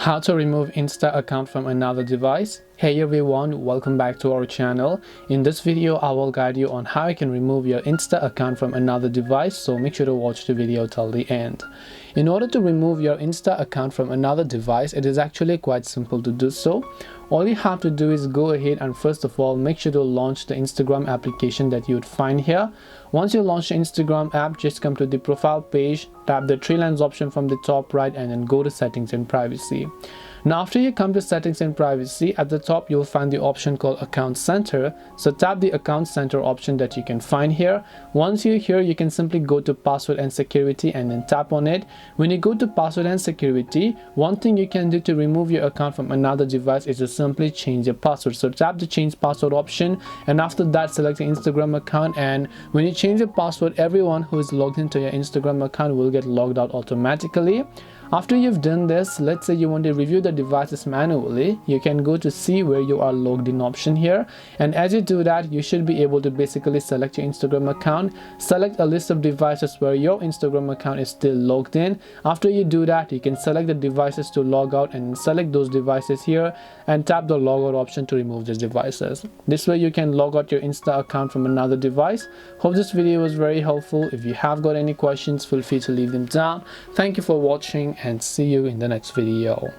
How to remove Insta account from another device. Hey everyone, welcome back to our channel. In this video I will guide you on how you can remove your Insta account from another device, so make sure to watch the video till the end. In order to remove your Insta account from another device, it is actually quite simple to do so. All you have to do is go ahead and first of all make sure to launch the Instagram application that you would find here. Once you launch the Instagram app, just come to the profile page, tap the three lines option from the top right, and then go to settings and privacy. Now after you come to settings and privacy, at the top you'll find the option called account center. So tap the account center option that you can find here. Once you're here, you can simply go to password and security and then tap on it. When you go to password and security, one thing you can do to remove your account from another device is to simply change your password. So tap the change password option, and after that select the Instagram account, and when you change your password, everyone who is logged into your Instagram account will get logged out automatically. After you've done this, let's say you want to review the devices manually, you can go to see where you are logged in option here, and as you do that, you should be able to basically select your Instagram account, select a list of devices where your Instagram account is still logged in. After you do that, you can select the devices to log out and select those devices here and tap the logout option to remove these devices. This way you can log out your Insta account from another device. Hope this video was very helpful. If you have got any questions, feel free to leave them down. Thank you for watching and see you in the next video.